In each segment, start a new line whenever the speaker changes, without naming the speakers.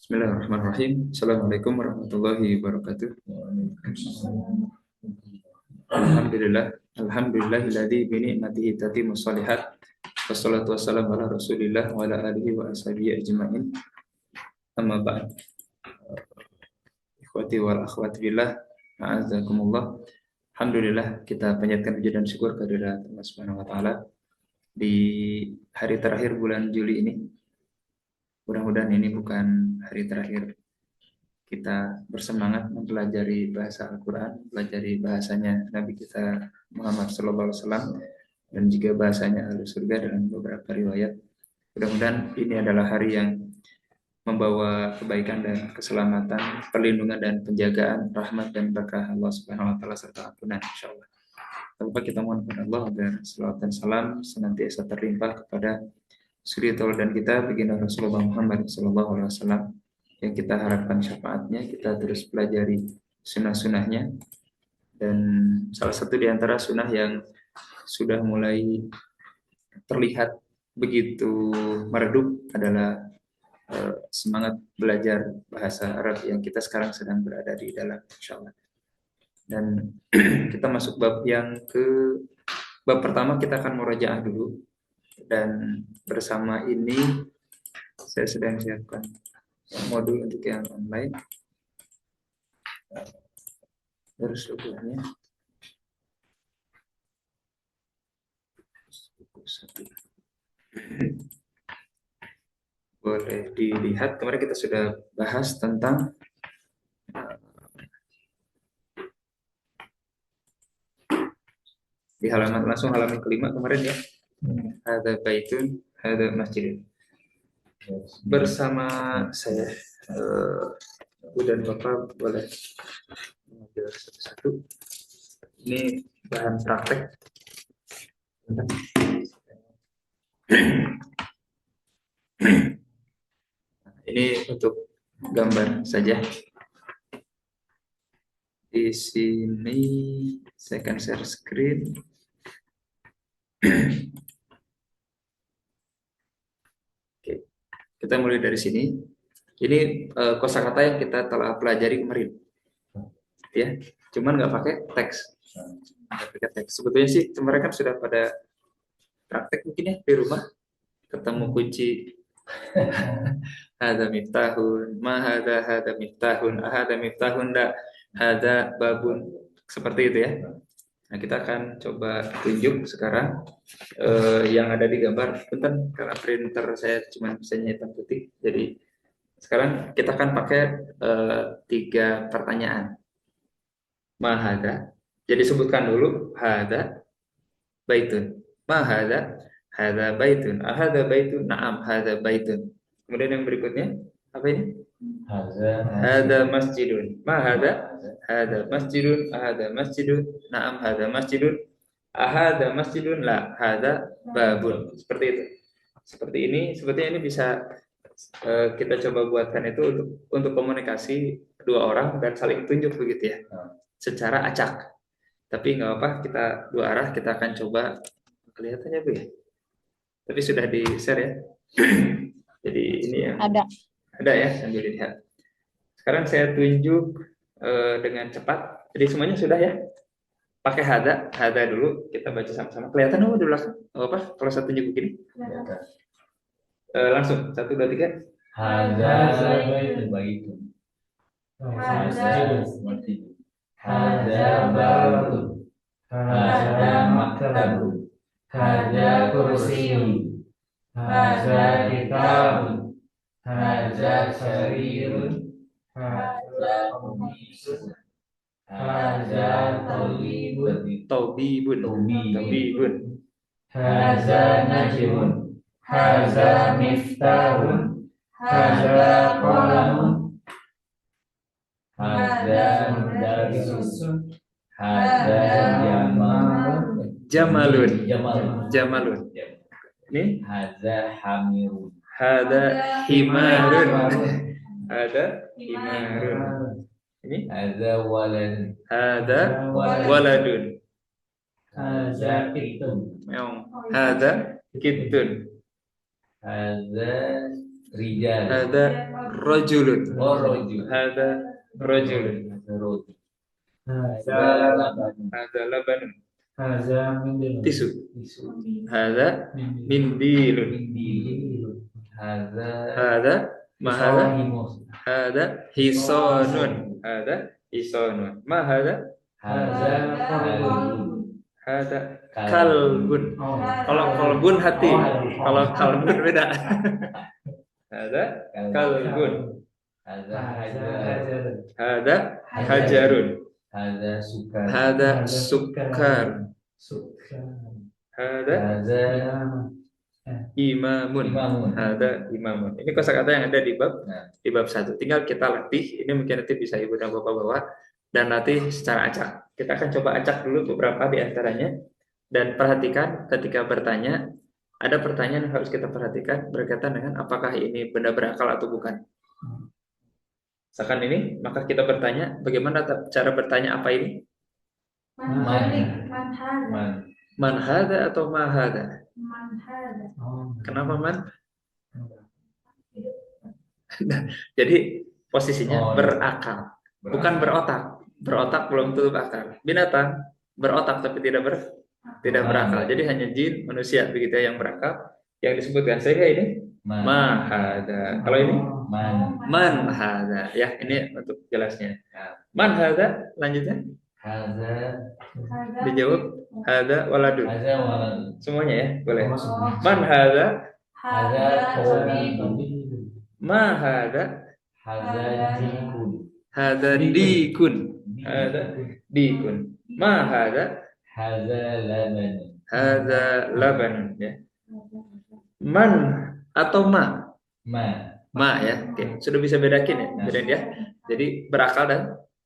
Bismillahirrahmanirrahim. Assalamualaikum warahmatullahi wabarakatuh. Alhamdulillah. Alhamdulillahilladzi bi ni'matihi tatimmus shalihat. Wassalatu wassalamu ala Rasulillah wa ala alihi wa ashabihi ajmain. Amma ba'd. Ikhwati wal akhwati billah, a'azzakumullah. Alhamdulillah kita panjatkan puji dan syukur kehadirat Allah Subhanahu wa taala di hari terakhir bulan Juli ini. Mudah-mudahan ini bukan hari terakhir kita bersemangat mempelajari bahasa Al-Quran, pelajari bahasanya Nabi kita Muhammad SAW, dan juga bahasanya Ahlus Surga dalam beberapa riwayat. Mudah-mudahan ini adalah hari yang membawa kebaikan dan keselamatan, perlindungan dan penjagaan, rahmat dan berkah Allah Subhanahu wa taala serta ampunan insyaallah. Tanpa kita mohon kepada Allah agar selawat dan salam senantiasa terlimpah kepada suri tauladan kita baginda Rasulullah Muhammad SAW, yang kita harapkan syafaatnya. Kita terus pelajari sunnah-sunnahnya, dan salah satu di antara sunnah yang sudah mulai terlihat begitu meredup adalah semangat belajar bahasa Arab yang kita sekarang sedang berada di dalam, insyaallah. Dan kita masuk bab pertama. Kita akan murajaah dulu, dan bersama ini saya sedang siapkan modul untuk yang online. Terus bukunya boleh dilihat. Kemarin kita sudah bahas tentang di halaman kelima kemarin ya. Ada baitun, ada masjid. Bersama saya, Ibu dan Bapak boleh mengambil satu-satu. Ini bahan praktek. Ini untuk gambar saja. Di sini saya akan share screen. Oke, kita mulai dari sini. Ini kosakata yang kita telah pelajari kemarin, ya. Cuman nggak pakai teks. Sebetulnya sih mereka sudah pada praktek mungkin ya di rumah, ketemu kunci. Hada miftahun, ma hada miftahun, hada miftahun, da hada babun, seperti itu ya. Nah, kita akan coba tunjuk sekarang yang ada di gambar. Bentar, karena printer saya cuma bisa hitam putih. Jadi sekarang kita akan pakai 3 pertanyaan. Ma hada. Jadi sebutkan dulu hada baitun. Ma hada baitun. Ahada baitun. Naam hada baitun. Kemudian yang berikutnya apa ini? Hada masjidun. Ma hada masjidun. Ahada masjidun. Naam hada masjidun. Ahada masjidun. La hada babun. Seperti itu. Sepertinya ini bisa kita coba buatkan itu untuk komunikasi 2 orang dan saling tunjuk begitu ya, secara acak. Tapi nggak apa, kita 2 arah. Kita akan coba, kelihatannya Bu ya, tapi sudah di share ya. Jadi ini ya, ada ya, sambil dilihat. Sekarang saya tunjuk dengan cepat. Jadi semuanya sudah ya, pakai hada dulu. Kita baca sama-sama. Kelihatan di belakang apa kalau saya tunjuk begini? Langsung 1, 2, 3.
Hada baitun. Hada babun. Hada maktabun. Hada kursiyun. Hada kitabun. Hada sarirun. Hada kumisun. Hada
Tobibun.
Hada najmun. Hada miftahun. Hada qalamun. Hada mudarrisun. Hada
Jamalun. Ini
hada hamirun.
hada himarun. Ini
hada waladun.
hada waladun.
Hada kitun.
Hada kitun.
Hada rijal.
Hada rajulun.
Rajul.
Hada rajulun.
Hadza labanun.
Hada labanun.
Haza mindil.
Tisu.
Tisu.
Hada mindilun.
Mindil. Hadza
Hada ma hada?
Himus.
Hada hisonun. Hada hisonun. Ma hada?
Hadza kalbun.
Hada kalbun.
Oh.
Kalau kalbun hati.
Oh.
Kalau kalbun beda. Hada kalbun.
Hadza
Haza
hajar.
hajar.
Hada hajarun.
Hadza sukar.
Hada sukar.
Sukar.
Hada
Hadza
imamun.
imamun.
Hada imamun. Ini kosakata yang ada di bab
Nah,
1. Tinggal kita latih. Ini mungkin nanti bisa Ibu dan Bapak bawa dan latih secara acak. Kita akan coba acak dulu beberapa di antaranya dan perhatikan ketika bertanya ada pertanyaan yang harus kita perhatikan berkaitan dengan apakah ini benda berakal atau bukan. Misalkan ini, maka kita bertanya bagaimana cara bertanya apa ini? Man hada atau ma hada?
Oh.
Kenapa man? Jadi posisinya
Oh,
berakal, bukan berotak. Berotak belum tentu akal. Binatang berotak tapi tidak berakal. Jadi hanya jin, manusia begitu ya yang berakal yang disebutkan. Sehingga ini ma hada. Kalau ini man hada. Ya, ini untuk jelasnya. Man hada, lanjutnya
Hadza
dijawab hada waladun.
hadza walad.
Semuanya ya, boleh.
Oh.
Man hada,
Hadza tabibun.
ma hada,
Hadza jikun.
hada dikun. Hada dikun. Ma hada,
Hadza laban.
hada laban ya. Man atau ma?
Ma.
Ya. Oke, sudah bisa bedakin ya, bedain ya. Jadi berakal dan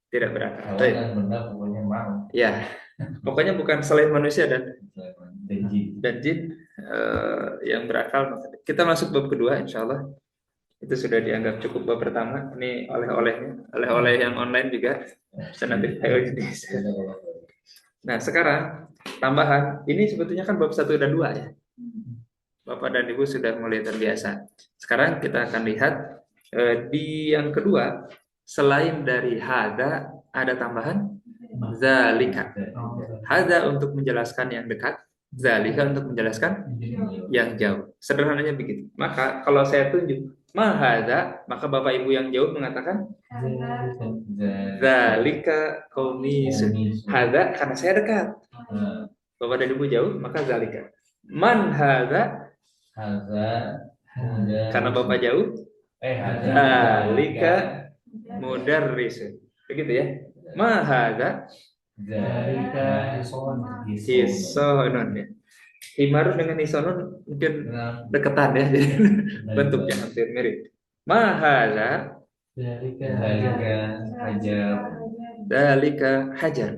tidak berakal.
Kalau
Baik.
kan benda pokoknya mau.
Ya. Pokoknya bukan selain manusia dan
Benji.
jin yang berakal. Kita masuk bab kedua insya Allah. Itu sudah dianggap cukup bab pertama. Ini oleh-olehnya, oleh-oleh yang online juga. Bisa nanti ayo jadi. Nah sekarang tambahan ini sebetulnya kan bab 1 dan 2 ya. Bapak dan Ibu sudah mulai terbiasa. Sekarang kita akan lihat di yang kedua selain dari hada ada tambahan zalika. Hada untuk menjelaskan yang dekat, zalika untuk menjelaskan yang jauh. Sederhananya begitu. Maka kalau saya tunjuk mahada, maka Bapak Ibu yang jauh mengatakan zalika komisun. Hada karena saya dekat. Bapak dan Ibu jauh, maka zalika. Man hada
Hadza
karena Bapak jauh, zalika mudarrisun. Begitu ya. Ma hada
Zalika
hisonun ya. Himarun dengan hisonun mungkin deketan ya, jadi bentuknya hampir mirip. Ma hada
Zalika
dalika hajar. Dalika hajar.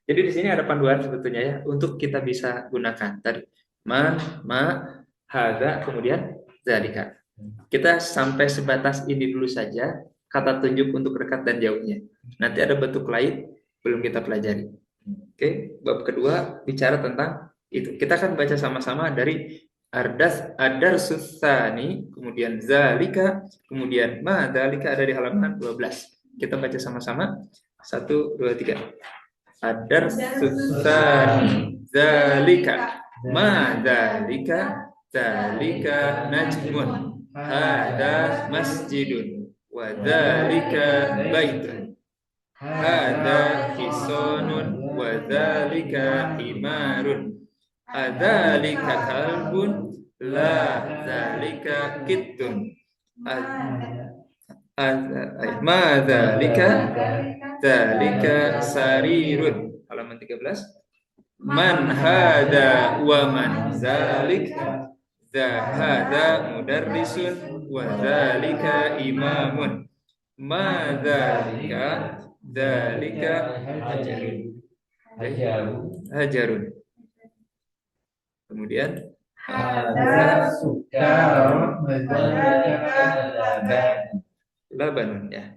Jadi di sini ada panduan sebetulnya ya untuk kita bisa gunakan tadi. Ma hada kemudian zalika. Kita sampai sebatas ini dulu saja kata tunjuk untuk dekat dan jauhnya. Nanti ada bentuk lain belum kita pelajari. Oke, bab kedua bicara tentang itu. Kita akan baca sama-sama dari ad-darsus tsani, kemudian zalika, kemudian ma dzalika ada di halaman 12. Kita baca sama-sama. 1 2 3. Ad-darsus tsani, zalika, ma dzalika, zalika najmun, hada masjidun, wa dzalika baitun. Hada hisonun wa dzalika himarun. Adzalika kalbun la dzalika kittun. Ma dzalika dzalika sarirun. Halaman 13. Man hada wa man dzalik. Hada mudarrisun wa dzalika imamun. Ma dzalika dzalika hajarun. Kemudian
Hadza sukar.
labanun ya.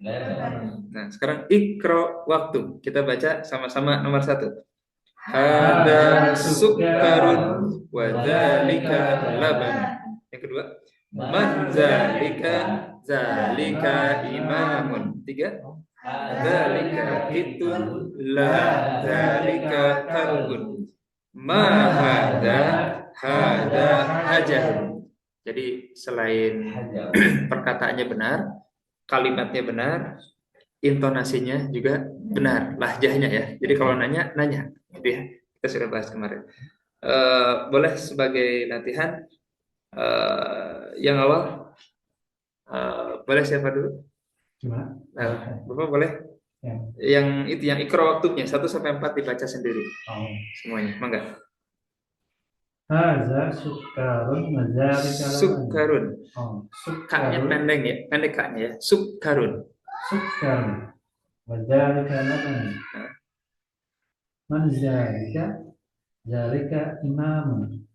Nah, sekarang ikro waktu. Kita baca sama-sama nomor 1. Hada sukarun wa dzalika laban. Yang kedua, man dzalika zalika imamun. 3. Zalika kitun la zalika kalbun. Ma hada hajarun. Jadi selain
Hajar.
perkataannya benar, kalimatnya benar, intonasinya juga benar, lahjahnya ya. Jadi kalau nanya, gitu ya. Kita sudah bahas kemarin. Boleh sebagai latihan yang awal, boleh siapa dulu?
Gimana?
Bapak boleh? Yang itu, yang ikra waktunya 1 sampai 4 dibaca sendiri
Oh.
semuanya. Mangga.
Haza sukarun mazalika laban.
Sukarun.
Oh,
Kaknya
sukarun.
pendek ya, pendek kaknya ya. Sukarun.
Sukarun mazalika laban. Man zalika zalika imamun.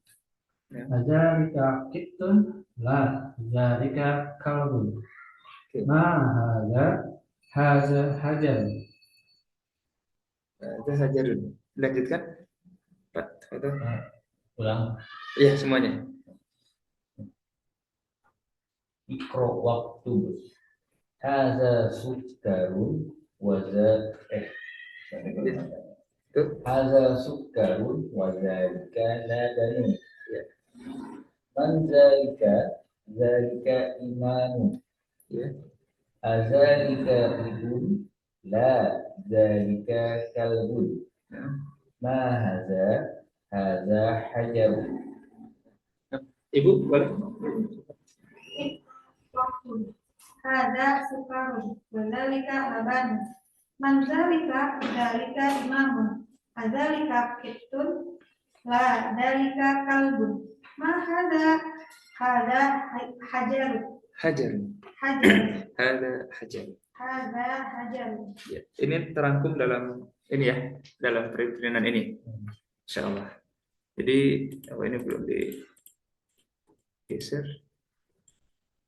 Ya.
Mazalika kitun la zalika kalbun.
Oke.
Ma haza hajar.
Itu hajarun. Lanjutkan, Pak. Itu.
Ulang.
Iya semuanya.
Ikro waktu. Haza sukarun waza
Itu.
Haza sukarun wazalika labanun.
Ya.
Man zalika imanu.
Ya.
Azalika ibun la zalika kalbun.
Ya.
Ma haza hajarun.
Ibu boleh.
Waktu hada sukarun wadzalika laban manzalika dzalika imamun adzalika kitun la dzalika kalbun ma hada hajarun
Hajarun.
hajar
Hada hajar.
hajar.
Ya. Ini terangkum dalam ini ya, dalam perizinan ini. Insyaallah. Jadi ini belum digeser.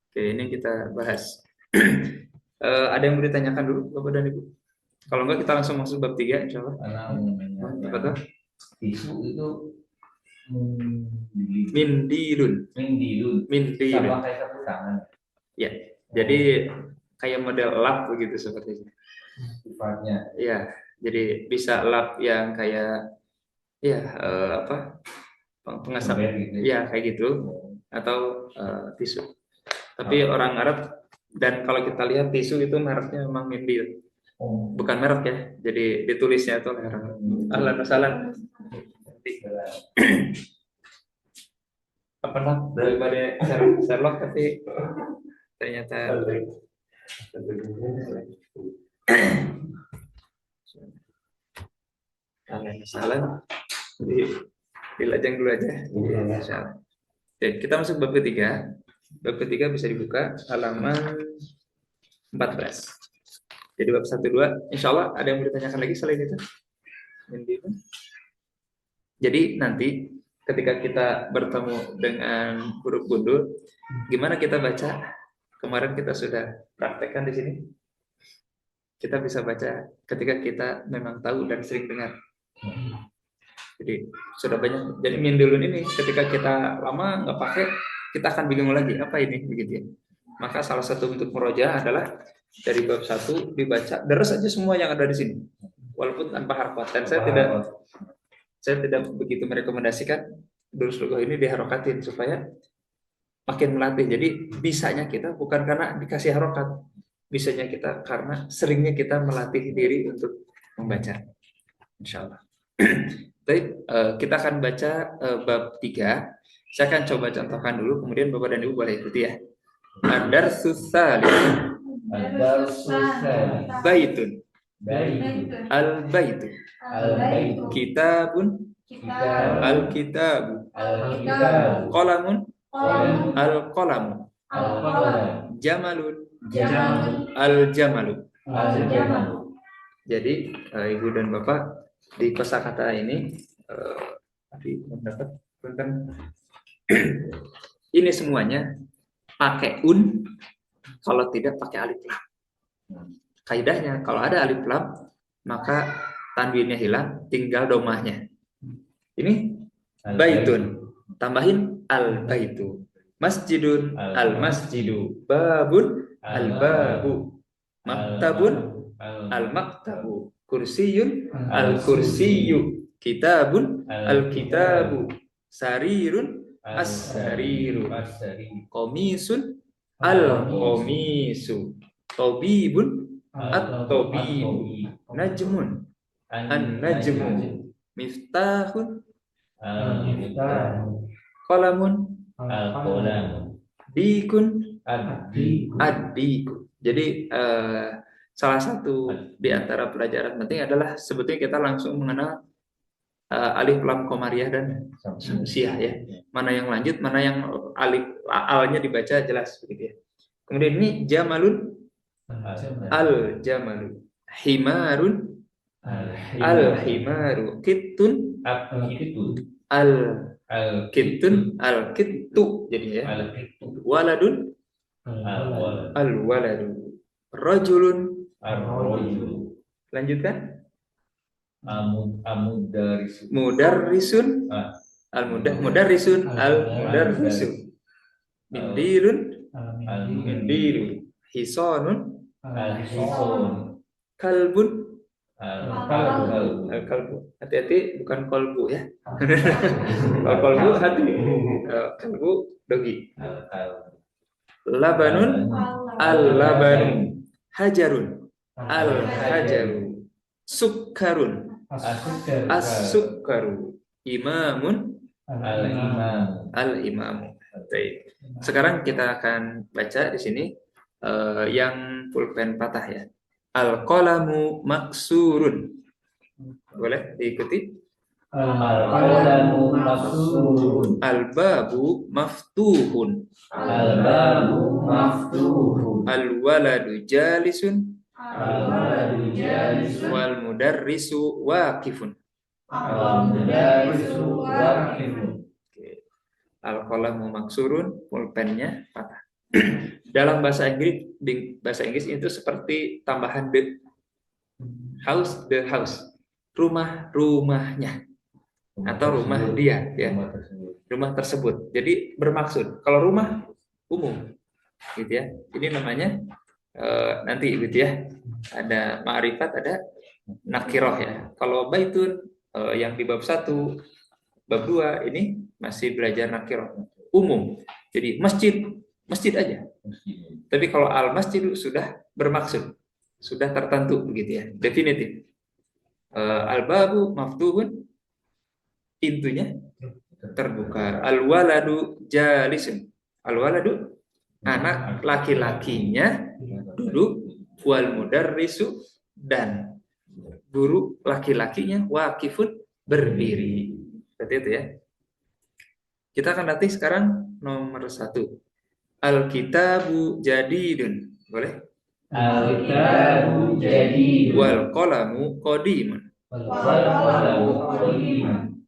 Oke, ini kita bahas. Ada yang mau ditanyakan dulu, Bapak dan Ibu? Kalau enggak kita langsung masuk bab 3 insyaallah. Apa tuh?
Tisu itu
Mindilun. Mindilun.
Sama kayak sapu tangan.
Ya. Jadi kayak model lap begitu seperti itu.
Sifatnya.
Ya, jadi bisa lap yang kayak ya pengasap.
Gitu.
Ya, kayak gitu atau tisu. Tapi orang Arab, dan kalau kita lihat tisu itu mereknya memang Mindil. Bukan merek ya. Jadi ditulisnya itu oleh orang Arab. Ahlan wa sahlan. Apa nak daripada Sherlock tapi ternyata salah. Jadi dilajang dulu aja. Insyaallah. Oke, kita masuk bab ketiga. Bab ketiga bisa dibuka halaman 14. Jadi bab 1 2, insyaallah ada yang mau ditanyakan lagi selain itu? Jadi nanti ketika kita bertemu dengan huruf gundul, gimana kita baca? Kemarin kita sudah praktekkan di sini. Kita bisa baca ketika kita memang tahu dan sering dengar. Jadi sudah banyak. Jadi mindilun ini ketika kita lama nggak pakai, kita akan bingung lagi apa ini begitu ya. Maka salah satu bentuk murojaah adalah dari bab 1 dibaca terus aja semua yang ada di sini, walaupun tanpa harkat. Dan saya tidak begitu merekomendasikan durus lughah ini diharokatin supaya makin melatih. Jadi bisanya kita bukan karena dikasih harokat, bisanya kita karena seringnya kita melatih diri untuk membaca. Insyaallah. Baik, kita akan baca bab 3. Saya akan coba contohkan dulu, kemudian Bapak dan Ibu boleh ikuti ya. Ad-darsus tsalits. Baitun. Al-baitu. Kitabun. Al-kitabu. Qalamun. Al-qalamu. Jamalun. Al-jamalu. Jadi Ibu dan Bapak di kosakata ini mendapat tentang ini semuanya pakai un, kalau tidak pakai alif lam. Kaidahnya kalau ada alif lam maka tanwinnya hilang, tinggal domahnya. Ini baitun, tambahin al baitu. masjidun al-masjidu, babun al-babu, maktabun al-maktabu, kursiyun al-kursiyu, kitabun al-kitabu, sarirun as-sariru, komisun al-komisu, tobibun at-tobibu, najmun an-najmu, miftahun qalamun dikun ad-diku. Jadi salah satu di antara pelajaran penting adalah sebetulnya kita langsung mengenal alif lam komariah dan syamsiah ya. Mana yang lanjut, mana yang alif alnya dibaca jelas begitu ya. Kemudian ini jamalun al-jamalu, himarun al-himaru, kittun al-kittun al-kittu jadi ya. Waladun al-waladu, rajulun. Lanjutkan. Mudarrisun al-mudarrisun al-mudarrisu, mindilun mindilu, hisanun kalbun al-kalbu. Hati-hati bukan kolbu ya. Kalau kolbu hati, kalbu dogi. Labanun al-labanu, hajarun al-hajaru, sukkarun as-sukkaru, imamun al-imamu. Baik. Sekarang kita akan baca di sini yang pulpen patah ya. Al-qalamu maksurun. Boleh diikuti?
Al-qalamu maksurun.
Al-babu maftuhun.
Al-babu maftuhun.
Al-waladu jalisun.
Al-waladu jalisun.
Wal mudarrisu waqifun.
Al-mudarrisu waqifun.
Al-qalamu maksurun, pulpennya patah. Dalam bahasa Inggris itu seperti tambahan the. House, the house. Rumahnya. Atau rumah dia ya. Rumah tersebut. Jadi bermaksud. Kalau rumah umum gitu ya. Ini namanya nanti gitu ya. Ada ma'rifat, ada nakiroh ya. Kalau baitun yang di bab 1, bab 2 ini masih belajar nakiroh umum. Jadi masjid aja. Tapi kalau al-masjid sudah bermaksud, sudah tertentu begitu ya, definitif. Al-babu maftuhun, pintunya terbuka. Al-waladu jalisun. Al-waladu anak laki-lakinya duduk, wal mudarrisu dan guru laki-lakinya waqifun berdiri. Seperti itu ya. Kita akan latih sekarang nomor 1. Al-kitabu jadidun. Boleh?
Al-kitabu jadidun.
Wal qalamu qadimun.
Wal qalamu qadimun.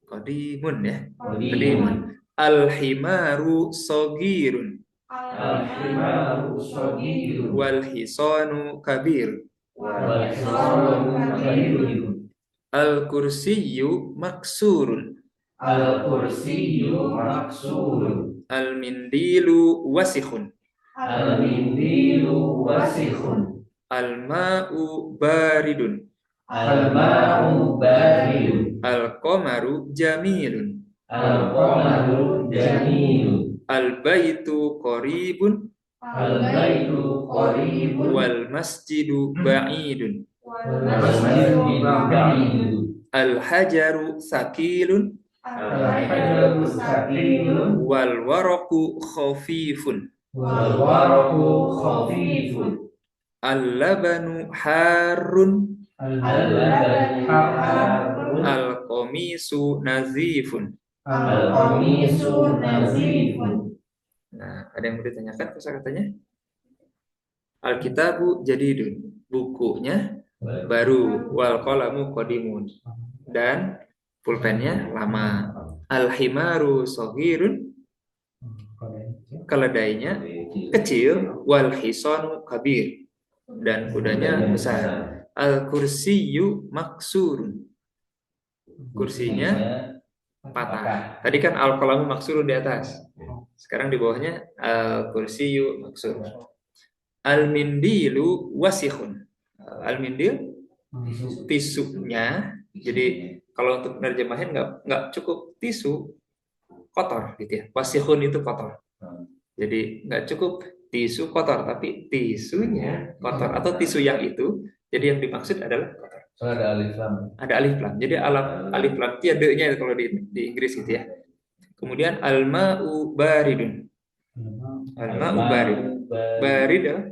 Qadimun ya. Qadimun. Al-himaru sogirun.
Al-himaru shagirun.
Wal hisanu kabir.
Wal hisanu kabirun.
Al-kursiyyu maksurun.
Al-kursiyyu maksurun.
Al-mindilu wasikhun.
Al-mindilu wasikhun.
Al-ma'u baridun.
Al-ma'u baridun.
Al-qamaru jamilun.
Al-qamaru jamilun.
Al-baitu qaribun.
Al-baitu qaribun.
Wal masjidu ba'idun.
Wal masjidu ba'idun.
Al-hajaru sakilun.
Al-hajaru sakilun.
Wal waraqu khafifun.
Wal waraqu khafifun.
Al-labanu harun.
Al-labanu harun.
Al-qamisu nazifun.
Al-qamisu nazifun.
Nah, ada yang mau ditanyakan kosakatanya? Al-kitabu jadidun. Bukunya baru. Wal qalamu qadimun. Dan pulpennya lama. Al-himaru saghirun. Keledainya kecil. Wal hisanu kabir. Dan kudanya besar. Al-kursiyyu maksurun. Kursinya patah. Tadi kan al-qalamu maksurun di atas. Sekarang di bawahnya al-kursiyyu maksur. Al-mindilu wasikhun. Al-mindil tisunya. Jadi kalau untuk nerjemahin nggak cukup tisu kotor gitu ya. Wasikhun itu kotor. Jadi nggak cukup tisu kotor, tapi tisunya kotor atau tisu yang itu. Jadi yang dimaksud adalah kotor.
Soalnya ada alif lam.
Ada alif lam. Jadi alif lam tiadanya kalau di Inggris gitu ya. Kemudian al-ma'u baridun. Al-ma'u barid. Barid adalah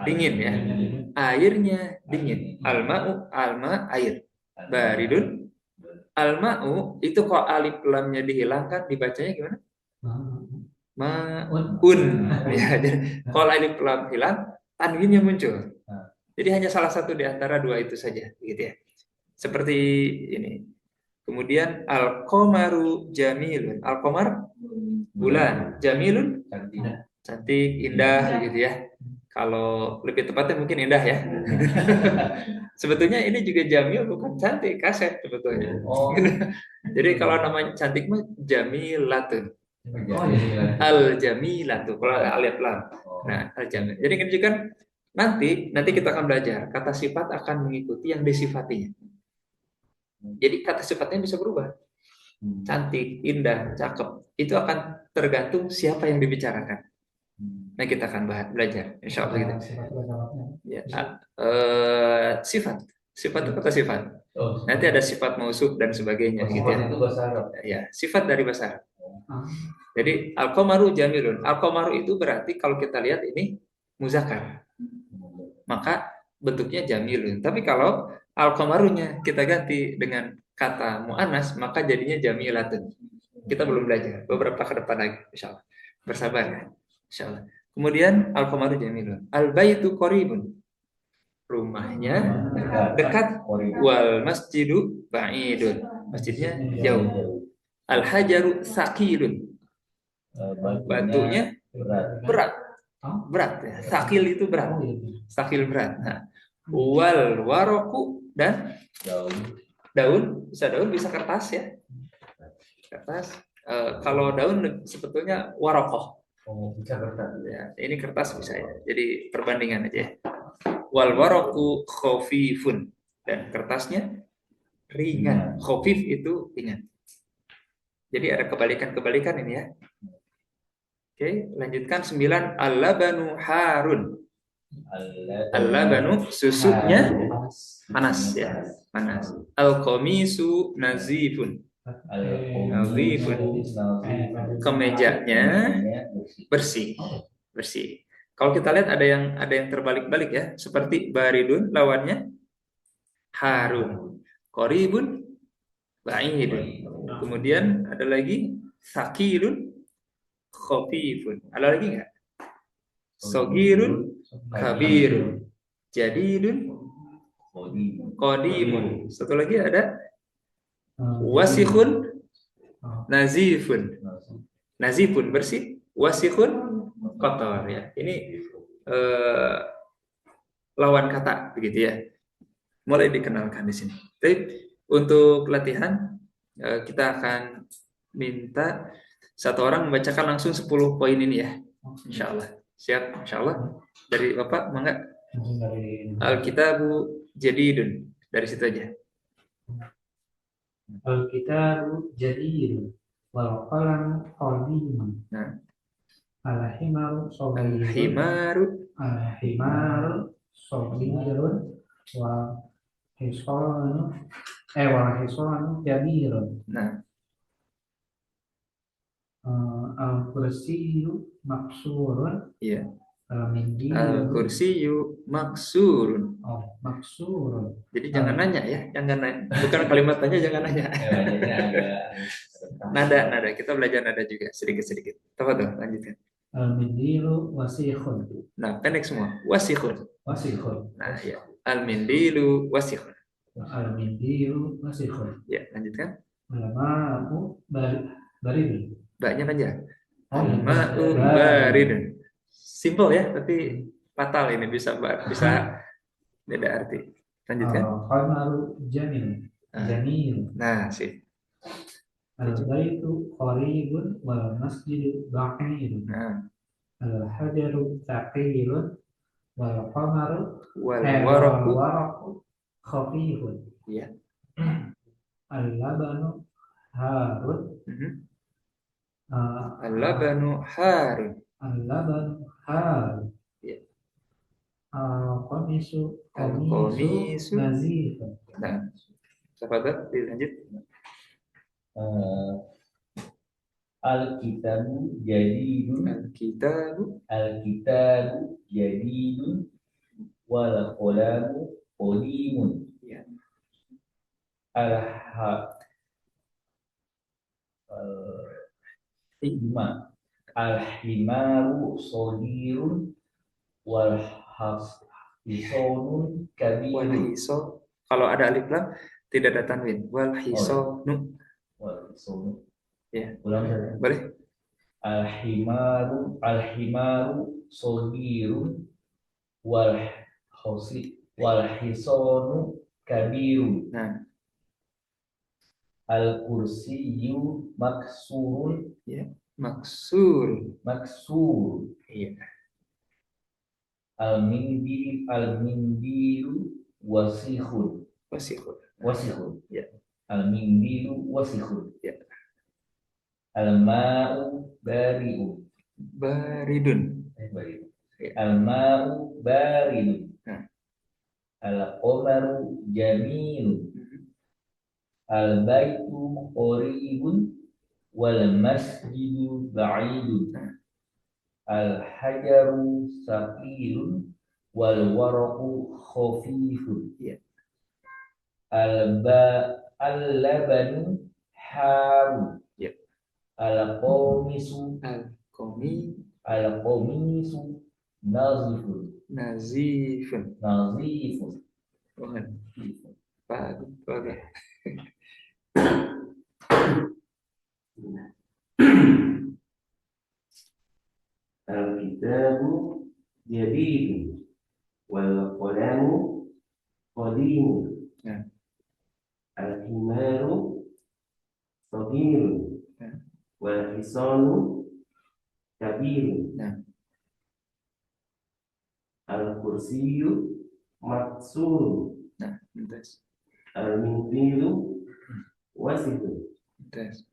dingin ya. Airnya dingin. Al-ma'u alma air. Baridun. Al-ma'u itu kalau alif lamnya dihilangkan dibacanya gimana? Ma'un. Ya, jadi kalau alif lam hilang, tanwinnya muncul. Jadi hanya salah satu di antara dua itu saja, gitu ya. Seperti ini. Kemudian al-qamaru jamilun. Al-qamar bulan, jamilun cantik, indah gitu ya. Kalau lebih tepatnya mungkin indah ya. Sebetulnya ini juga jamil bukan cantik, kaset sebetulnya.
Oh.
Jadi kalau namanya cantik mah jamilatun.
Oh, iya.
Al-jamilatu kalau alif lam. Nah, al-jamil. Jadi kan nanti kita akan belajar kata sifat akan mengikuti yang disifatinya. Jadi kata sifatnya bisa berubah. Cantik, indah, cakep. Itu akan tergantung siapa yang dibicarakan. Nah, kita akan belajar, insya Allah gitu. Ya, sifat itu kata sifat. Nanti ada sifat mausuf dan sebagainya, gitu ya.
Itu bahasa Arab.
Ya, sifat dari bahasa Arab. Jadi al-qamaru jamilun. Al-qamaru itu berarti kalau kita lihat ini muzakkar, maka bentuknya jamilun. Tapi kalau al-qamarunya kita ganti dengan kata muannas, maka jadinya jamilatun. Kita belum belajar, beberapa ke depan lagi, insyaallah. Bersabar ya, insyaallah. Kemudian al-qamaru jamilun. Al-baitu qaribun. Rumahnya dekat. Wal masjidu ba'idun. Masjidnya jauh. Al-hajaru saqilun. Batunya berat ya. Sakil itu berat. Sakil berat. Nah, wal waroku dan daun bisa kertas ya. Kertas. Kalau daun sebetulnya warokoh.
Bisa kertas.
Ya, ini kertas bisa ya. Jadi perbandingan aja. Wal waroku khafifun dan kertasnya ringan. Khafif itu ringan. Jadi ada kebalikan ini ya. Oke, lanjutkan 9. Al-labanu harun. Al-labanu susunya panas ya, panas. Al-qamisu nazifun. Nazifun. Kemejanya bersih. Kalau kita lihat ada yang terbalik-balik ya, seperti baridun lawannya harun. Qaribun ba'idun. Kemudian ada lagi sakirun khafifun. Ada lagi enggak? Sogirun kabirun. Jadidun qadimun. Satu lagi ada wasikhun nazifun. Nazifun bersih, wasikhun kotor ya. Ini lawan kata begitu ya. Mulai dikenalkan di sini. Tapi untuk latihan kita akan minta satu orang membacakan langsung 10 poin ini ya. Insyaallah. Siap insyaallah. Dari Bapak mangga. Al-kitabu jadidun. Dari situ aja.
Al-kitabu jadidun wal qalam qadimun.
Nah,
Al-himaru saghirun.
Al-himaru
Saghirun wa hisanu kabirun.
Nah,
Al-kursiyyu maksurun.
iya.
Al-mindil
Al-kursiyyu maksurun.
maksurun.
Jadi jangan nanya ya, jangan nanya. Bukan kalimat tanya, jangan nanya. Nada. Kita belajar nada juga sedikit-sedikit. Tafadhol, lanjutkan.
Al-mindilu wasikhun.
Nah, pendek semua. Wasikhun. Nah, ya. Al-mindilu wasikhun.
Al-mindilu wasikhun.
Ya, lanjutkan.
Al-ma'u baridun.
Baknya panjang. Al-ma'u baridun. Simple ya, tapi fatal ini bisa beda arti. Lanjutkan.
Al-qamaru jamil.
Nah, sih.
Al-baitu qaribun wal masjidu ba'idun.
Nah,
Al-hajaru thaqilun wal qamaru
wal
wal
waraku.
waraqu khafifun.
Ya.
Al-labanu harun.
Mhm.
uh,
Al-labanu harim.
Al-labanu harun.
Ya.
Al-qamisu
Al-qamisu.
nazifun.
Nah, sahabat dilanjut.
Al-kitabu jadidun.
Al-kitabu.
Al-kitabu jadidun. Wal qalamu qadimun.
Ya.
Al-himaru sodirun. Wal hisonun
Wal
kabirun.
hiso. Kalau ada alif lam tidak ada tanwin. Wal hisonu.
Wal hisonun.
Ya.
Ulang saja.
Boleh?
Al-himaru sodirun. Wal hisonu kabirun.
Nah,
Al-kursiyyu maksurun.
ya. Maksur. Iya.
Al-mindilu wasikhun.
Wasikhun. Ya.
Al-mindilu wasikhun.
Ya.
Al-ma'u bari'un.
Baridun.
Baridun.
Ya.
Al-ma'u baridun.
Nah.
Al-qamaru jamilun.
Mhm.
Al-baitu qaribun. Wal masjidu ba'idun.
Nah.
Al-hajaru saqilun. Wal waraqu khafifun.
Ya.
Al-labanu harun.
Ya.
Al-qamisu nazifun.
Nazifun. Mohon. Bagus.
Al-kitabu jadidun wal qalamu qadimun.
Ya.
Al-himaru saghirun
Ya.
wal hisanu kabirun.
Ya.
Al-kursiyyu maksurun.
Nah, mumtaz.
Al-mindilu wasifun.
Mumtaz.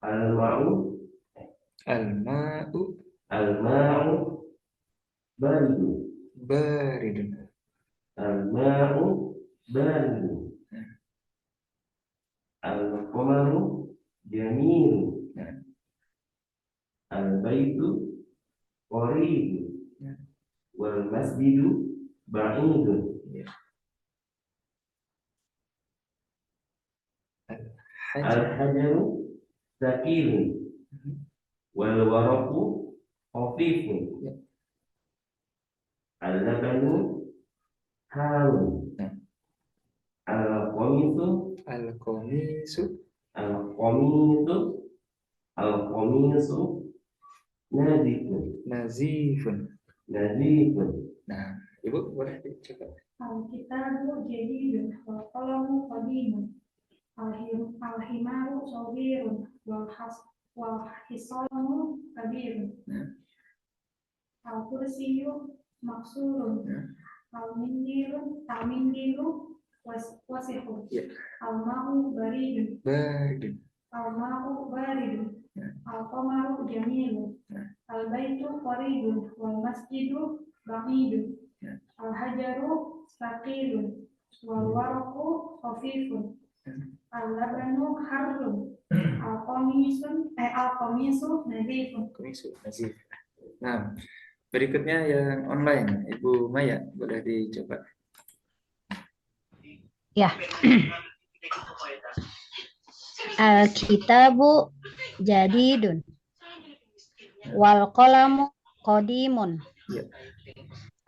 Al-ma'u
Al-ma'u
baridun.
baridun.
Al-ma'u baridun.
Ya.
Al-qamaru jamilun.
Ya.
Al-baitu qaribun.
Ya.
Wal masjidu ba'idun.
Ya. Al-hajar.
Al-hajaru thaqilun
Mhm.
wal waraqu khafifun.
Ya.
Al-labanu harun.
Ya.
Al-qamisu
Al-qamisu.
al-qamisu
Nazifun.
nazifun.
Nah, Ibu boleh dicoba.
Al-kitabu jadidun wal qalamu qadimun. Al-himaru saghirun wal hisanu kabirun.
Ya.
Al-kursiyyu maksurun.
Ya.
Al-mindilu wasihun.
Ya.
Al-ma'u baridun.
Baridun. Ya.
Al-qamaru jamilun.
Ya.
Al-baitu qaribun wal masjidu ba'idun.
Ya.
Al-hajaru saqilun wal waraqu khafifun.
Ya.
Al-labanu harrun. Al-qamisu nadhifun.
Qamisu nazif. Nah, berikutnya yang online, Ibu Maya boleh dicoba.
Ya. Al-kitabu jadidun wal qalamu qadimun.
Ya.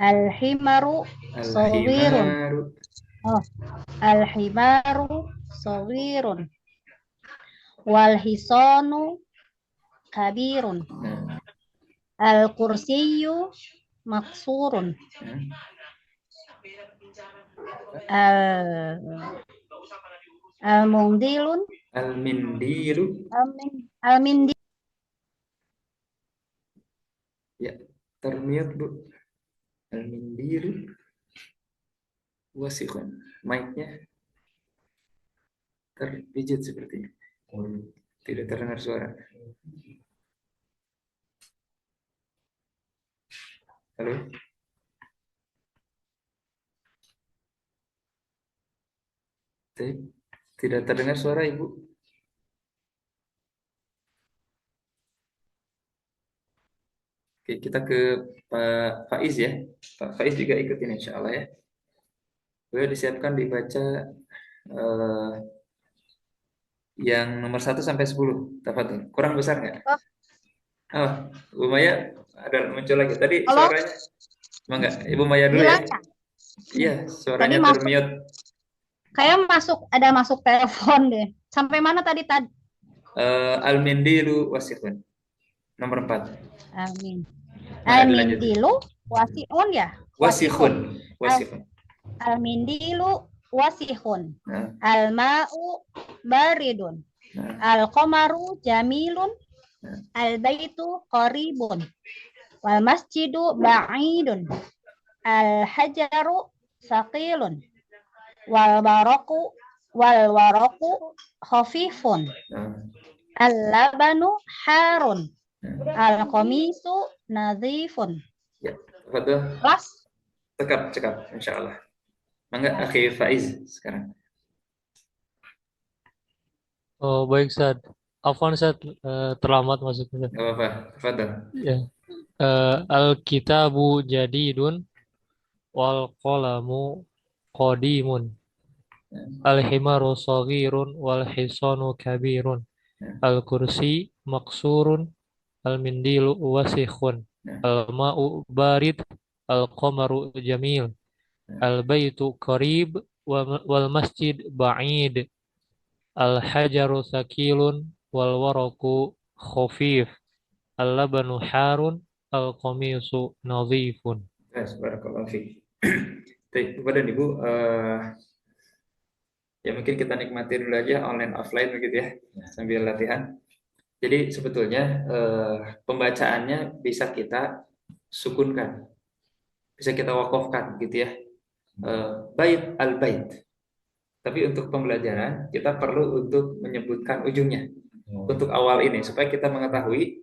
Al-himaru saghirun. Al-himaru saghirun wal hisanu kabirun.
Nah.
Al-kursiyyu maksurun.
Ya.
Al-mundilun.
Al-mindilu.
Al-mindi.
Ya, termute Bu. Al-mindilu wasikhun. Mic-nya terpijit sepertinya. Tidak terdengar suara. Halo? Tidak terdengar suara Ibu. Oke, kita ke Pak Faiz ya. Pak Faiz juga ikutin insya Allah ya. Boleh disiapkan dibaca yang nomor 1 sampai 10. Tafadhol. Kurang besar nggak? Oh, Ibu Maya ada muncul lagi. Tadi
Halo?
suaranya. Mangga, Ibu Maya dulu ya.
Hilang ya?
Iya, suaranya
Tadi masuk.
termute.
Kayak ada masuk telepon deh. Sampai mana tadi?
Al-mindilu wasikhun. Nomor 4.
Amin.
Nah,
Al-mindilu wasi'un ya?
Wasikhun. Wasikhun.
Al-mindilu wasihun.
Nah,
Al-ma'u baridun.
nah,
Al-qamaru jamilun.
nah.
Al-baitu qaribun. Wal masjidu ba'idun. Al-hajaru saqilun. Wal waraku khafifun.
Nah,
Al-labanu harun.
nah.
Al-qamisu nadhifun.
Ya, tafadhol.
Kelas?
Cekap, insya Allah. Mangga, Akhi Faiz sekarang.
Oh, baik, Ustaz. Afwan, Ustaz, terlambat masuknya.
Gak apa-apa, tafadhol.
Ya. Al-kitabu jadidun wal qalamu qadimun. Al-himaru saghirun wal hisanu kabirun. Al-kursi maksurun. Al-mindilu wasikhun. Al-ma'u barid. Al-qamaru jamil. Al-baitu qarib wal masjid ba'id. Al-hajaru thaqilun wal waraku khafif. Al-labanu harun. Al-qamisu nadhifun.
Yes, barakallahu fiik. Baik, Bapak dan Ibu, ya mungkin kita nikmati dulu aja online offline begitu ya, sambil latihan. Jadi sebetulnya pembacaannya bisa kita sukunkan, bisa kita wakofkan gitu ya. Bait al-bait. Tapi untuk pembelajaran kita perlu untuk menyebutkan ujungnya untuk awal ini supaya kita mengetahui,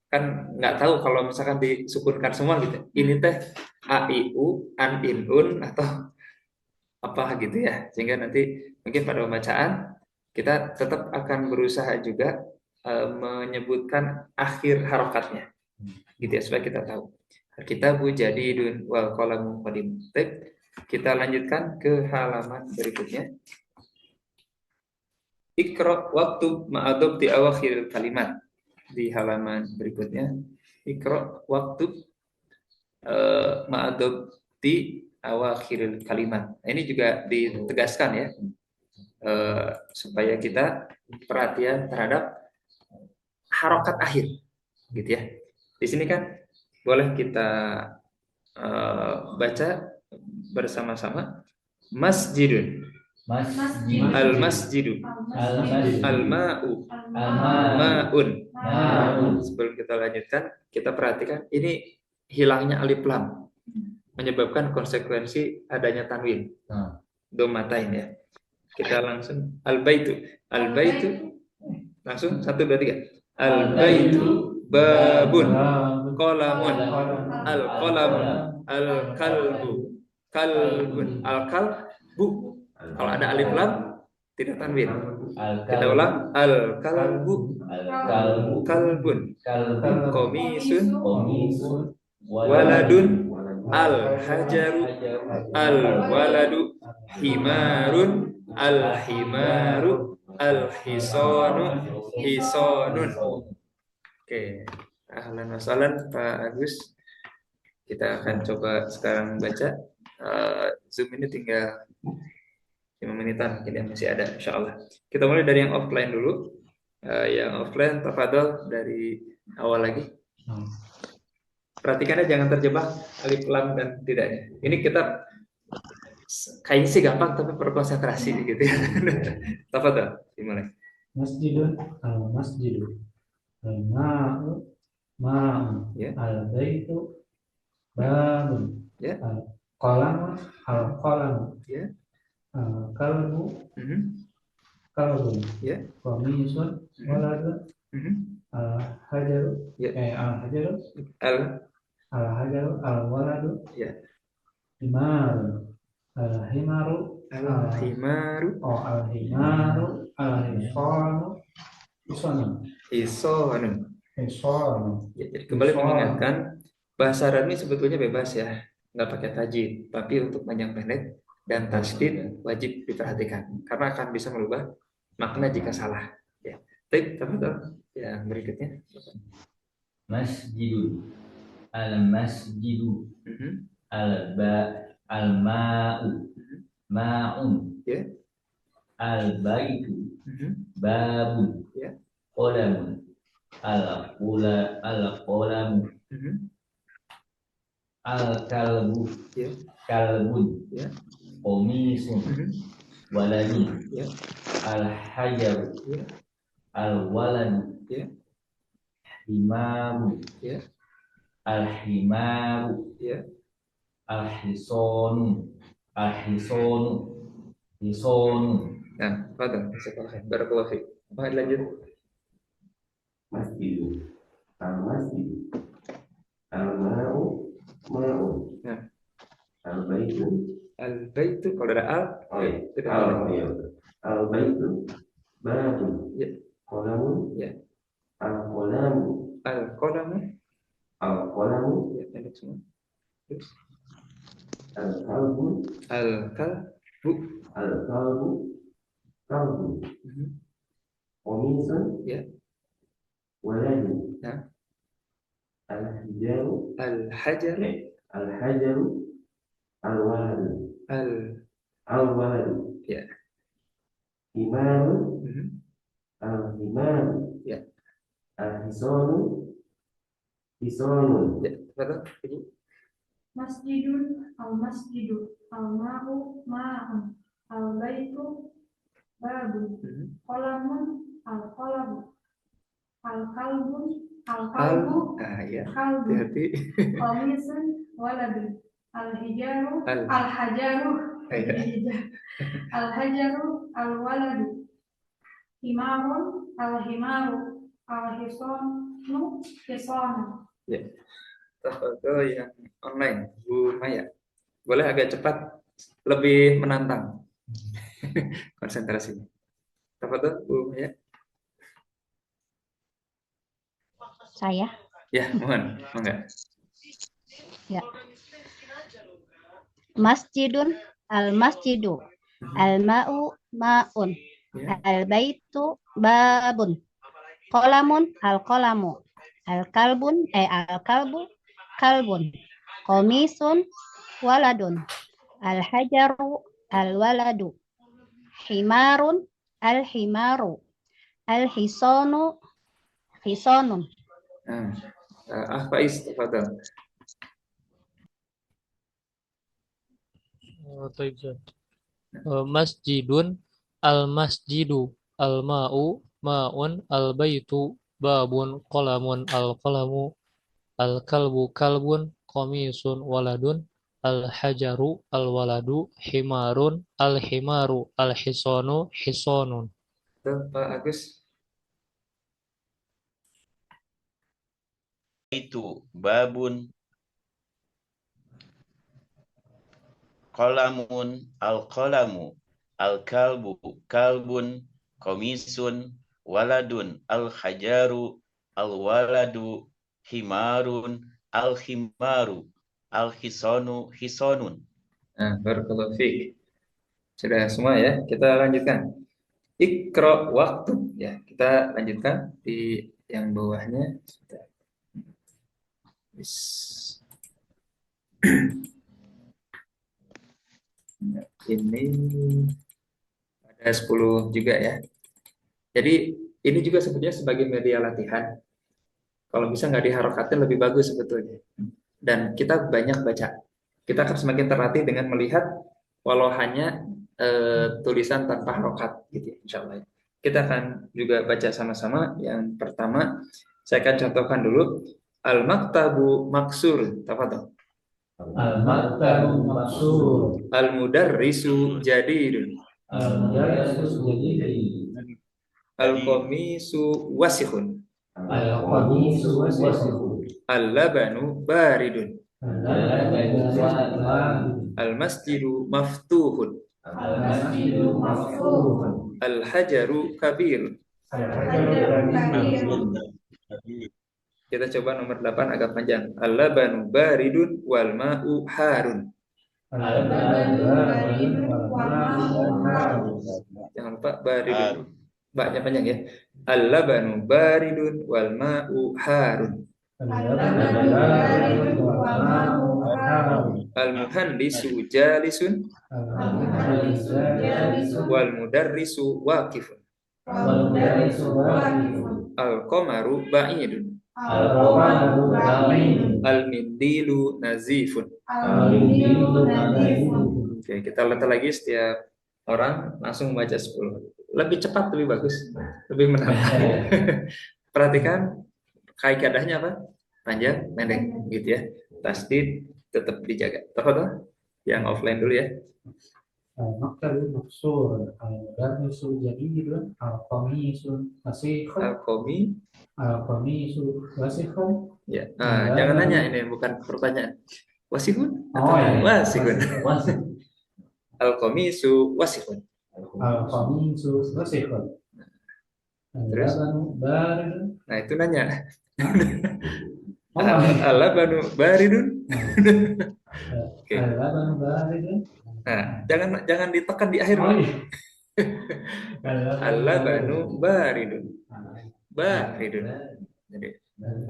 kan nggak tahu kalau misalkan disukunkan semua gitu. Ini teh a i u an in un atau apa gitu ya. Sehingga nanti mungkin pada pembacaan kita tetap akan berusaha juga menyebutkan akhir harokatnya. Gitu ya supaya kita tahu. Kitabu jadidun wal qalamu qadim. Kita lanjutkan ke halaman berikutnya. Iqra waktu ma'adab di awakhir kalimat. Di halaman berikutnya. Iqra waktu ma'adab di awakhir kalimat. Ini juga ditegaskan ya. Supaya kita perhatian terhadap harokat akhir. Gitu ya. Di sini kan boleh kita baca bersama-sama. Masjidun. Al-masjidu. Al-ma'u. Ma'un. Sebelum kita lanjutkan, kita perhatikan ini hilangnya alif lam menyebabkan konsekuensi adanya tanwin. Domatain ya. Kita langsung al-baitu. Al-baitu langsung 1 2 3. Al-baitu babun qalamun al-qalamun al-kalbu kalbun al-kalbu. Kalau ada alif lam tidak tanwin. Kita ulang al-kalbu kalbun komisun waladun al-hajaru al-waladu himarun al-himaru al-hisanu hisanun. Oke, ahlan wa sahlan Pak Agus. Kita akan coba sekarang baca. Zoom ini tinggal 5 menitan, ini masih ada insyaallah. Kita mulai dari yang offline dulu. Yang offline tafadhol dari awal lagi. Perhatikannya jangan terjebak alif lam dan tidaknya. Ini kita Kayaknya sih gampang tapi perlu konsentrasi gitu ya. Tafadhol, dimulai.
Masjidun al-masjidu. Al-ma'u ma'un.
Ya.
Al-baitu babun.
Ya.
Al-qalamu al-qalamu.
Ya.
Al-kalbu
Mhm.
kalbun.
Ya.
Qamisun waladun.
Mhm.
Al-hajaru
Ya.
al-hajaru
Al
al-hajaru al-waladu
ya.
himarun. Al-himaru
Al-himaru
al-himaru al-hisanu
hisonun.
hisanu.
Ya, jadi kembali
Hisanu.
mengingatkan bahasa Arab ini sebetulnya bebas ya, nggak pakai tajwid, tapi untuk panjang pendek dan tasdid wajib diperhatikan karena akan bisa merubah makna jika salah. Ya, tafadhol. Yang berikutnya.
Masjidun. Al-masjidu.
Mhm.
Al-ma'u. Ma'un.
Ya.
Al-baitu.
Mhm.
Babun.
Ya.
Qalamun. Al-qalamu.
Mhm.
Al-kalbu.
Ya.
Kalbun.
Ya.
Qamisun.
Mhm.
Waladun.
Ya.
Al-hajaru.
Ya.
Al-waladu.
Ya.
Himaru.
Ya.
Al-himaru.
Ya.
Al-hisonu. Al-hisonu. Hisonu.
Nah, tafadhol. Jazakallahu barakallahu fiik. Apa lanjut?
Masjidu. Al-masjidu. Al-ma'u ma'un.
Nah.
Al-baitu.
Al-baitu kalau ada al,
Oh ya.
tidak
Al,
boleh.
ya. Al-baitu. Babun.
Ya.
Qalamun.
Ya.
Al-qalamu.
Al-qalamu.
Al-qalamu.
Ya, pendek semua. Terus
Al-kalbu.
al-kalbu.
Al-kalbu. Kalbu.
Mhm.
Qamisun.
Ya.
Waladun.
Ya.
Al-hijaru.
Al-hajar.
Al-hajaru. Al-waladu.
Al
Al-waladu.
Ya.
Himarun.
Mhm.
Al-himaru.
Ya.
Al-hisanu. Hisanun.
Ya, tafadhol, Ibu.
Masjidun al-masjidu. Al-ma'u ma'un. Al-baitu babun.
Mhm.
Qalamun al-qalamu. Al-kalbun al-kalbu
Ya.
kalbu.
Hati-hati.
Qamisun waladun. Al-hijaru
Al-
al-hajaru
Ya.
al-hajaru al-waladu. Himarun al-himaru. Al-hisanu hisanu.
Ya. Tafadhol yang online, Bu Maya. Boleh agak cepat, lebih menantang. Konsentrasinya. Tafadhol, Bu Maya.
Saya.
Ya, mohon. Mangga.
Ya. Masjidun al-masjidu. Al-ma'u ma'un.
Ya.
Al-baitu babun. Qalamun al-qalamu. Al-kalbu kalbun. Qamisun waladun. Al-hajaru al-waladu. Himarun al-himaru. Al-hisanu hisanun.
Nah, Faiz, tafadhol.
Taib, Ustaz. Masjidun al-masjidu. Al-ma'u ma'un. Al-baitu babun. Qalamun al-qalamu. Al-kalbu kalbun. Qamisun waladun. Al-hajaru al-waladu. Himarun al-himaru. Al-hisanu hisanun.
Tuh, Pak Agus.
Itu babun, qalamun, al-qalamu, al-kalbu, kalbun, komisun, waladun, al-hajaru, al-waladu, himarun, al-himaru, al-hisanu, hisonun.
Nah, barakallahu fiik. Sudah semua ya, kita lanjutkan. Iqra waktu ya, kita lanjutkan di yang bawahnya. Ini ada 10 juga ya. Jadi ini juga sebetulnya sebagai media latihan. Kalau bisa nggak diharokatin lebih bagus sebetulnya. Dan kita banyak baca. Kita akan semakin terlatih dengan melihat walau hanya tulisan tanpa harokat gitu ya, insya Allah. Kita akan juga baca sama-sama. Yang pertama, saya akan contohkan dulu. Al-maktabu maksur. Tafadhol.
Al-maktabu maksur.
Al-mudarrisu jadidun.
Al-mudarrisu jadi.
Al-qamisu wasikhun.
Al-qamisu wasikhun.
Al-labanu baridun.
Al-labanu
Al-masjidu maftuhun.
Al-masjidu maftuhun.
Al-hajaru kabirun.
Al-hajaru
Kita coba nomor 8 agak panjang. Al-labanu baridun wal ma'u harun. Jangan lupa baridun. Baknya panjang ya. Al-labanu baridun wal ma'u harun. Al-muhandisu jalisun wal mudarrisu waqifun. Al-qamaru ba'idun. Al-mindilu nazifun. Oke, kita letak lagi setiap orang langsung baca 10. Lebih cepat lebih bagus, lebih menarik. Perhatikan kaidahnya apa? Panjang, pendek gitu ya. Tasdid tetap dijaga. Tafadhol. Yang offline dulu ya.
Al-maktabu maksur. Al-mudarrisu jadidun. Al-qamisu wasikhun.
Al-qomi.
Al-qamisu wasikhun.
Ya. Jangan nanya, ini bukan pertanyaan. Wasihun?
Oh, ya.
Wasihun. Al-qamisu wasihun.
Al-qamisu wasikhun.
Terus?
Al-labanu baridun.
Nah, itu nanya. Al-labanu baridun. Oke.
Al-labanu baridun.
Nah, jangan ditekan di akhir. Al-labanu baridun. Baridun. Jadi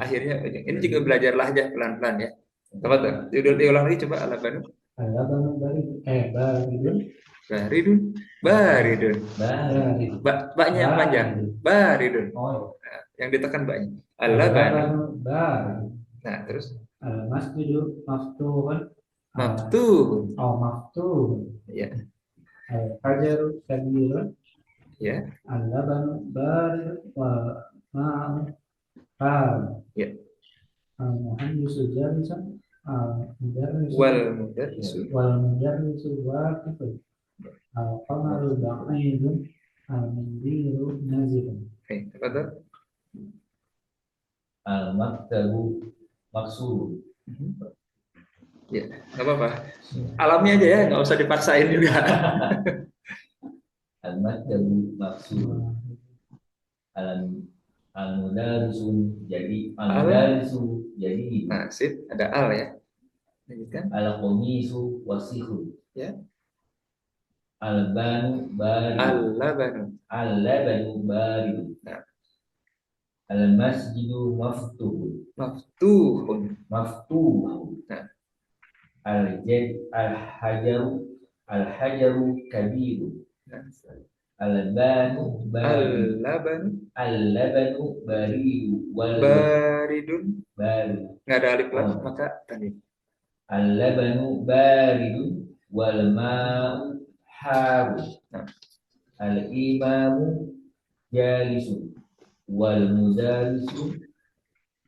akhirnya ini juga belajar lahjah pelan-pelan ya. Coba diulang lagi coba al-labanu.
Al-labanu baridun. Baridun.
Baridun. Baridun.
Baridun.
Baknya yang panjang. Baridun.
Oh,
Nah, yang ditekan baknya. Al-labanu.
baridun.
Nah, terus
Al-masjidu maftuhun.
maftuhun.
Oh, maftuhun.
Ya.
Al-hajaru kabirun.
Ya.
Al-labanu baridun wa ma'u harun.
Ya.
Al-muhandisu jalisun. Al-mudarrisu
Wal mudarrisu
waqifun. Al-qamaru ba'idun. Al-mindilu nazifun.
Oke, tafadhol.
Al-maktabu maksur.
Ya, nggak apa-apa. Alami aja ya, nggak usah dipaksain juga.
Al-maktabu maksur. Al-mudarrisun jadi al-mudarrisu jadi.
Nah, sip, ada al ya. Lanjutkan.
Al-qamisu wasikhun.
Ya.
Al-banu baridun.
Al-labanu.
Al-labanu baridun.
Nah.
Al-masjidu maftuhun.
Maftuhun.
Maftuhun.
Nah.
Al-hajaru kabirun.
Nah.
Al-banu baridun.
Al-labanu.
Al-labanu baridun.
Baridun.
Baridun.
Nggak ada alif lam, maka tadi.
Al-labanu baridun wal ma'u harun.
Nah.
Al-imamu jalisun wal mudarrisu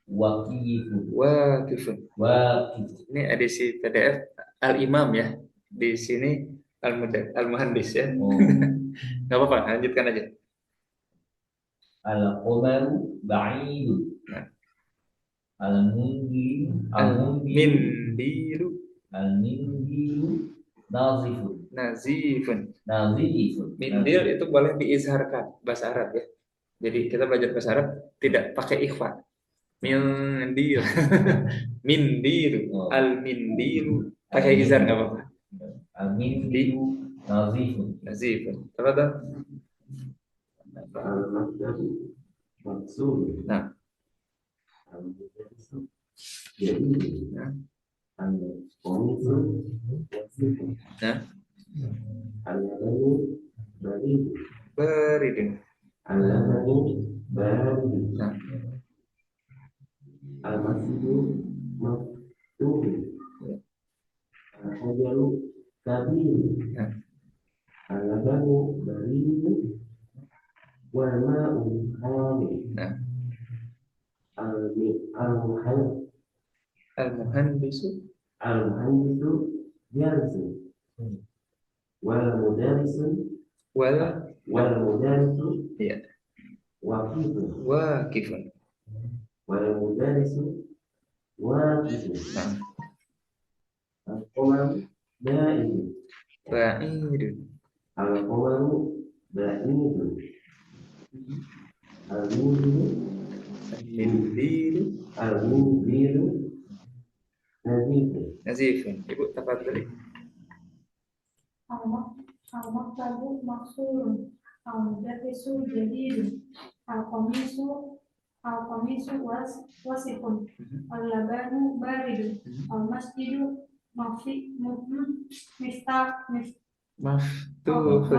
waqifun.
Waqifun.
Waqif.
Ini edisi PDF Al-Imam ya. Di sini Al-Muhandis ya.
Oh.
Nggak apa-apa, lanjutkan aja.
Al-qamaru ba'idun.
Nah.
Al-mundilu
Al-mindilu
nazifun.
nazifun.
Nazifun.
Mindil itu boleh diizharkan bahasa Arab ya. Jadi kita belajar bahasa Arab tidak pakai ikhfa. Mindil. Mindilu.
Oh.
Al-mindilu pakai izhar nggak apa-apa.
Al-mindilu nazifun.
Nazifun. Tafadhol.
Al-maktabu maksur.
Nah.
Al-mudarrisu jadidun.
Nah.
Al-qamisu wasikhun.
Nah.
Al-labanu baridun.
Baridun.
Al-labanu baridun.
Nah.
Al-masjidu maftuhun. Al-hajaru كبير
Nah,
اللبن بريد والماء حامض
nah.
المهندس
Al-muhandisu
جالس والمدرس
wal
والمدرس
ya
وقيف
waqifun.
والمدرس واقف
Nah,
القمر بائد
ba'idun.
القمر بعيد المنزل
Al-mindilu
المنزل نزيف
nazifun. Ibu tafadhali.
المكتب مكسور المدرس جديد القميص وسخ اللبان بارد المسجد مفتوح
Maftuhun.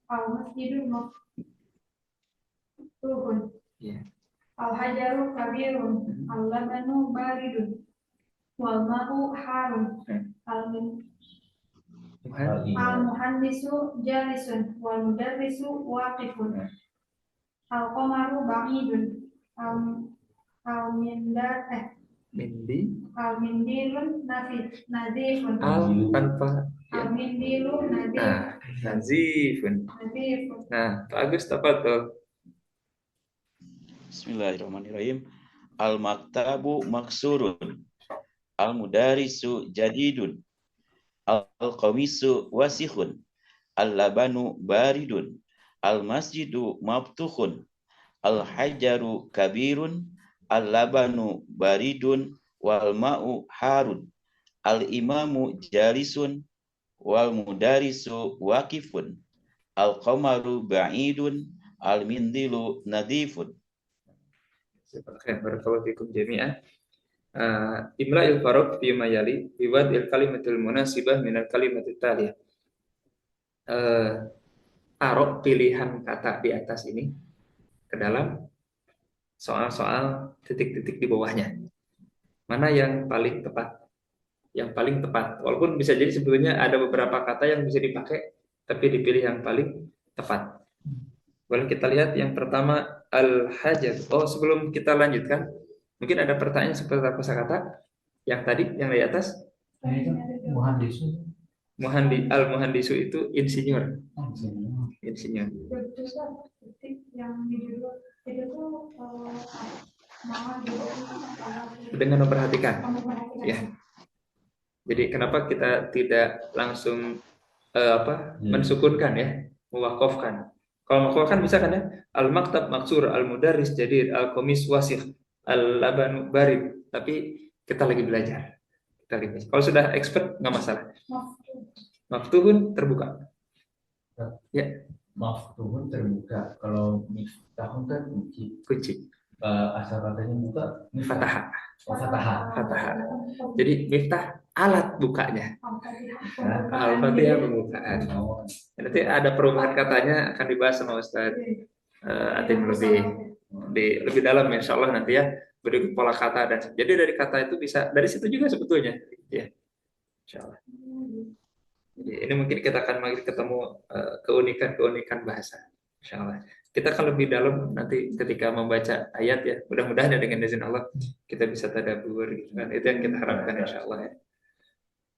المسجد مفتوح
Ya.
الحجر كبير اللبن بارد والماء حار المهندس جالس والمدرس واقف القمر بعيد
Mindi
المنديل نظيف
al tanpa ya.
المنديل
Nah, nazifun.
نظيف
Nah, Pak Agus tafadhol.
Bismillahirrahmanirrahim. Al-maktabu maksurun. Al-mudarisu jadidun. Al-qamisu wasikhun. Al-labanu baridun. Al-masjidu maftuhun. Al-hajaru kabirun. Al-labanu baridun. Wal-ma'u harun. Al-imamu jalisun. Wal-mudarisu waqifun. Al-qamaru ba'idun. Al-mindilu nadifun.
Barakallahu fikum jami'an. Imla'il faroq fi ma yali bi wad'il kalimatil munasibah minal kalimatit taliyah. Arok pilihan kata di atas ini ke dalam soal-soal titik-titik di bawahnya. Mana yang paling tepat? Yang paling tepat. Walaupun bisa jadi sebetulnya ada beberapa kata yang bisa dipakai, tapi dipilih yang paling tepat. Boleh kita lihat yang pertama al-hajar. Oh, sebelum kita lanjutkan, mungkin ada pertanyaan seperti apa kata yang tadi yang di atas?
Nah, itu muhandis.
Al-muhandisu itu insinyur. Insinyur.
Terus yang di judul itu tuh nama
Dengan memperhatikan. Ya. Jadi kenapa kita tidak langsung mensukunkan ya, mewakafkan. Kalau mewakafkan bisa kan ya? Al-maktab maksur, al-mudarris jadir, al-qamis wasikh, al-labanu barid. Tapi kita lagi belajar. Kalau sudah expert nggak masalah. Maftuhun terbuka. Ya.
Maftuhun terbuka. Kalau miftahun kan
Kunci.
Asal katanya buka
Fatahah.
Fatahah.
Jadi miftah alat bukanya. Al-Fatihah pembukaan. Nanti ada perubahan katanya akan dibahas sama Ustaz Atin lebih dalam insya Allah nanti ya, berikut pola kata dan jadi dari kata itu bisa dari situ juga sebetulnya ya, insya Allah. Jadi ini mungkin kita akan makin ketemu keunikan bahasa, insya Allah. Kita akan lebih dalam nanti ketika membaca ayat ya, mudah-mudahan ya dengan izin Allah kita bisa tadabbur gitu kan, itu yang kita harapkan insya Allah ya.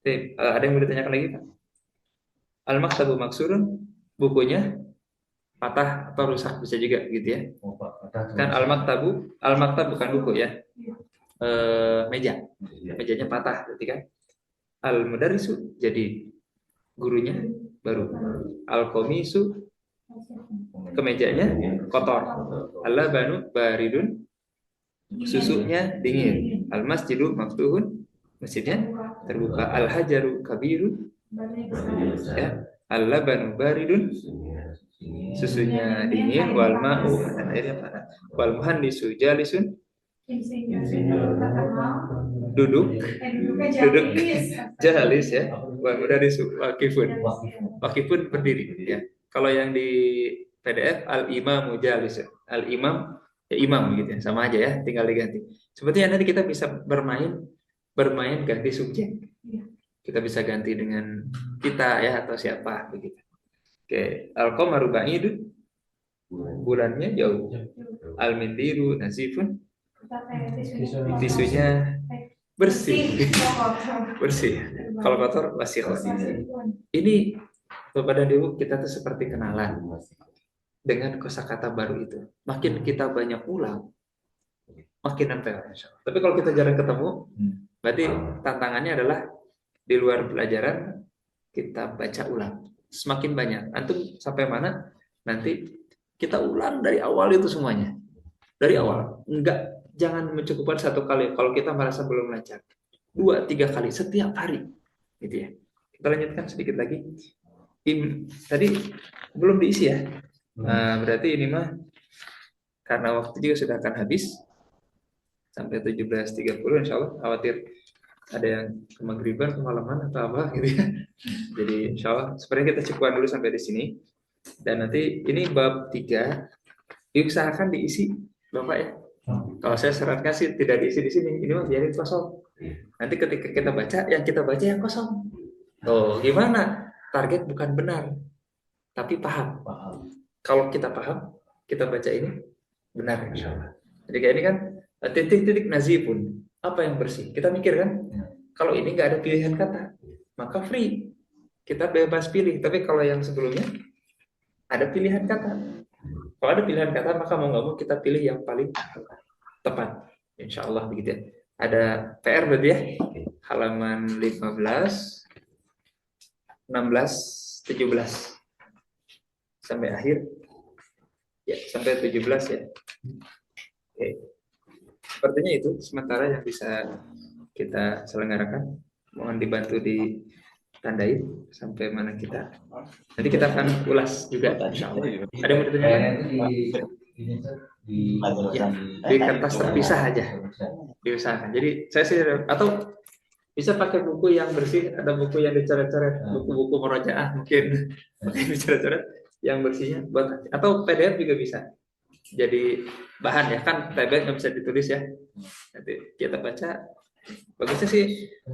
Jadi, ada yang mau ditanyakan lagi Pak? Al-maktabu maksurun, bukunya patah atau rusak bisa juga gitu ya. Kan al-maktab bukan buku ya. Mejanya patah berarti kan. Al-mudarrisu jadi gurunya baru. Al-qamisu kemejanya kotor. Al-labanu baridun susunya dingin. Al-masjidu maftuhun masjidnya terbuka. Al-hajaru kabirun ya. Al-labanu baridun susunya dingin. Wal ma'u dan airnya panas. Wal muhandisu jalisun duduk jalis ya. Wal mudarrisu waqifun berdiri ya. Kalau yang di PDF al-imamu jalis ya. Al-imam ya imam gitu ya, sama aja ya, tinggal diganti. Sepertinya nanti kita bisa bermain ganti subjek. kita bisa ganti dengan kita ya atau siapa begitu. Oke, al-qamaru ba'idun, bulannya jauh. Al-mindiru nazifun,
Kita kayak tisunya
tisunya bersih.
kotor.
Bersih. Kalau kotor masih kotor. Ini Bapak dan Ibu, kita tuh seperti kenalan dengan kosakata baru itu. Makin kita banyak ulang, makin nempel. Insya Allah. Tapi kalau kita jarang ketemu, berarti tantangannya adalah di luar pelajaran kita baca ulang. Semakin banyak. Antum sampai mana? Nanti kita ulang dari awal itu semuanya. Dari awal. Enggak, jangan mencukupkan satu kali. Kalau kita merasa belum lancar. 2-3 kali setiap hari. Gitu ya. Kita lanjutkan sedikit lagi. Tadi belum diisi ya. Nah, berarti ini mah karena waktu juga sudah akan habis sampai 17.30 insya Allah. Khawatir ada yang ke maghriban, kemalaman atau apa gitu ya. Jadi insya Allah sebenarnya kita cukupkan dulu sampai di sini. Dan nanti ini bab 3 diusahakan diisi Bapak ya. Kalau saya sarankan sih tidak diisi di sini. Ini mah biarin kosong. Nanti ketika kita baca, yang kita baca yang kosong. Oh, gimana? Target bukan benar, tapi paham. Kalau kita paham, kita baca ini benar insya Allah. Jadi kayak ini kan titik-titik nazifun. Apa yang bersih? Kita mikir kan? Kalau ini nggak ada pilihan kata, maka free. Kita bebas pilih. Tapi kalau yang sebelumnya ada pilihan kata. Kalau ada pilihan kata, maka mau nggak mau kita pilih yang paling tepat. Insya Allah begitu ya. Ada PR berarti ya. Halaman 15, 16, 17 sampai akhir ya, sampai 17 ya. Oke. Sepertinya itu sementara yang bisa kita selenggarakan. Mohon dibantu ditandai sampai mana kita. Nanti kita akan ulas juga insyaallah. Ada yang mau ditanyakan?
Kayaknya itu
di kertas terpisah aja. Diusahakan. Jadi saya sih atau bisa pakai buku yang bersih, ada buku yang dicoret-coret, buku-buku murojaah mungkin dicoret-coret yang bersihnya buat, atau PDF juga bisa. Jadi bahan ya kan, tablet nggak bisa ditulis ya. Nanti kita baca.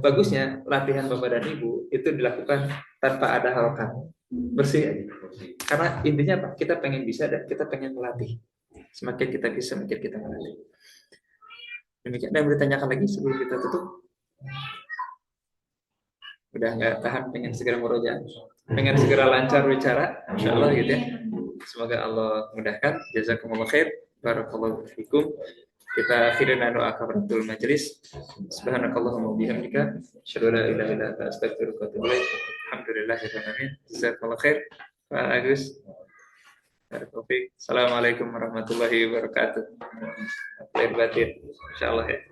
Bagusnya latihan Bapak dan Ibu itu dilakukan tanpa ada harokat, bersih aja. Karena intinya apa? Kita pengen bisa dan kita pengen melatih. Semakin kita bisa, semakin kita melatih. Demikian. Dan ditanyakan lagi sebelum kita tutup. Udah nggak tahan, pengen segera murojaah, pengen segera lancar bicara, insya Allah gitu ya. Semoga Allah mudahkan. Jazakumullah khair, barakallahu fikum. Kita akhirin doa kafaratul majelis. Subhanakallahumma bihamdika, asyhadu an la ilaha illa anta, astaghfiruka wa atubu ilaik. Alhamdulillahirabbil alamin. Jazakumullah khair. Pak Agus. Barakallahu. Assalamualaikum warahmatullahi wabarakatuh. Lahir batin, insyaallah ya.